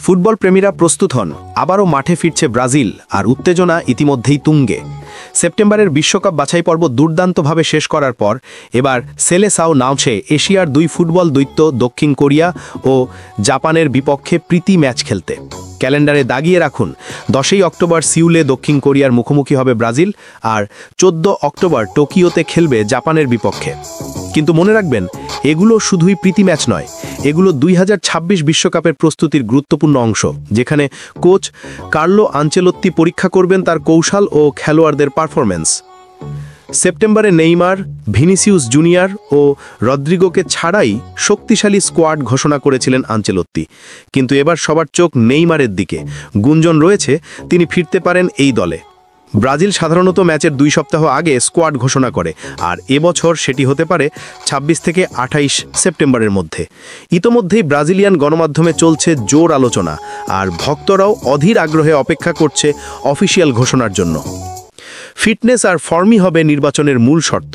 Football প্রেমীরা প্রস্তুত হন, আবারও মাঠে ফিরছে ব্রাজিল, আর উত্তেজনা ইতিমধ্যেই তুঙ্গে। সেপ্টেম্বরের বিশ্বকাপ বাছাই পর্ব দুর্দান্তভাবে শেষ করার পর এবার সেলেসাও নামছে এশিয়ার দুই ফুটবল দৈত্য দক্ষিণ কোরিয়া ও জাপানের বিপক্ষে প্রীতি ম্যাচ খেলতে। ক্যালেন্ডারে দাগিয়ে রাখুন, 10ই অক্টোবর সিউলে দক্ষিণ কোরিয়ার মুখোমুখি হবে ব্রাজিল, আর 14 অক্টোবর টোকিওতে খেলবে জাপানের বিপক্ষে। কিন্তু মনে রাখবেন, এগুলো শুধুই প্রীতি ম্যাচ নয়, এগুলো 2026 বিশ্বকাপের প্রস্তুতির গুরুত্বপূর্ণ অংশ, যেখানে কোচ কার্লো আনচেলোত্তি পরীক্ষা করবেন তার কৌশল ও খেলোয়াড়দের পারফরম্যান্স। সেপ্টেম্বরে নেইমার, ভিনিসিয়াস জুনিয়র ও রদ্রিগোকে ছাড়াই শক্তিশালী স্কোয়াড ঘোষণা করেছিলেন আনচেলোত্তি, কিন্তু এবার সবার চোখ নেইমারের দিকে। গুঞ্জন রয়েছে তিনি ফিরতে পারেন এই দলে। ব্রাজিল সাধারণত ম্যাচের 2 সপ্তাহ আগে স্কোয়াড ঘোষণা করে, আর এবছর সেটি হতে পারে 26 থেকে 28 সেপ্টেম্বরের মধ্যে। ইতোমধ্যেই ব্রাজিলিয়ান গণমাধ্যমে চলছে জোর আলোচনা, আর ভক্তরাও অধীর আগ্রহে অপেক্ষা করছে অফিসিয়াল ঘোষণার জন্য। ফিটনেস আর ফর্মই হবে নির্বাচনের মূল শর্ত।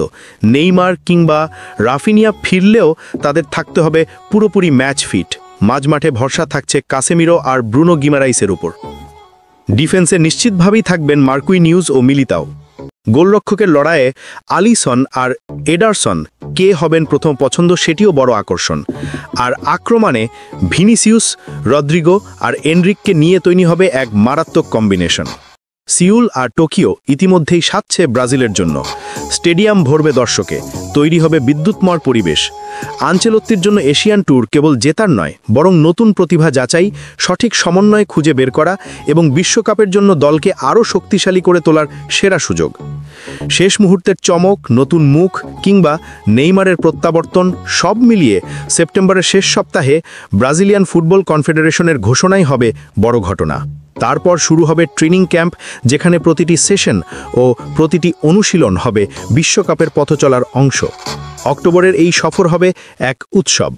নেইমার কিংবা রাফিনিয়া ফিরলেও তাদের থাকতে হবে পুরোপুরি ম্যাচ ফিট। মাঝমাঠে ভরসা থাকছে কাসেমিরো আর ব্রুনো গিমারাইসের উপর। ডিফেন্সে নিশ্চিতভাবেই থাকবেন মার্কুইনিউস ও মিলিতাও। গোলরক্ষকের লড়াইয়ে আলিসন আর এডারসন কে হবেন প্রথম পছন্দ, সেটিও বড় আকর্ষণ। আর আক্রমণে ভিনিসিয়াস, রদ্রিগো আর এনরিককে নিয়ে তৈরি হবে এক মারাত্মক কম্বিনেশন। সিউল আর টোকিও ইতিমধ্যেই সাজছে ব্রাজিলের জন্য। স্টেডিয়াম ভরবে দর্শকে, তৈরি হবে বিদ্যুৎময় পরিবেশ। আনচেলোত্তির জন্য এশিয়ান ট্যুর কেবল জেতার নয়, বরং নতুন প্রতিভা যাচাই, সঠিক সমন্বয় খুঁজে বের করা এবং বিশ্বকাপের জন্য দলকে আরও শক্তিশালী করে তোলার সেরা সুযোগ। শেষ মুহূর্তের চমক, নতুন মুখ কিংবা নেইমারের প্রত্যাবর্তন সব মিলিয়ে সেপ্টেম্বরের শেষ সপ্তাহে ব্রাজিলিয়ান ফুটবল কনফেডারেশনের ঘোষণাই হবে বড় ঘটনা। তারপর শুরু হবে ট্রেনিং ক্যাম্প, যেখানে প্রতিটি সেশন ও প্রতিটি অনুশীলন হবে বিশ্বকাপের পথচলার অংশ। অক্টোবরের এই সফর হবে এক উৎসব।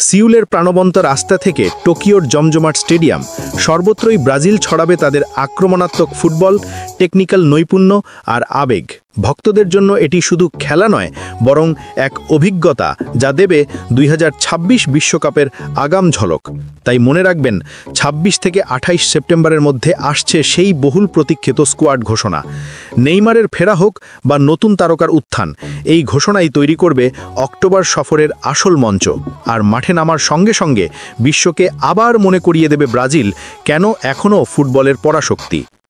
সিউলের প্রাণবন্ত রাস্তা থেকে টোকিওর জমজমাট স্টেডিয়াম, সর্বত্রই ব্রাজিল ছড়াবে তাদের আক্রমণাত্মক ফুটবল, টেকনিক্যাল নৈপুণ্য আর আবেগ। ভক্তদের জন্য এটি শুধু খেলা নয়, বরং এক অভিজ্ঞতা যা দেবে 2026 বিশ্বকাপের আগাম ঝলক। তাই মনে রাখবেন, 26 থেকে 28 সেপ্টেম্বরের মধ্যে আসছে সেই বহুল প্রতীক্ষিত স্কোয়াড ঘোষণা। নেইমারের ফেরা হোক বা নতুন তারকার উত্থান, এই ঘোষণাই তৈরি করবে অক্টোবর সফরের আসল মঞ্চ। আর মাঠে নামার সঙ্গে সঙ্গে বিশ্বকে আবার মনে করিয়ে দেবে ব্রাজিল কেন এখনও ফুটবলের পরাশক্তি।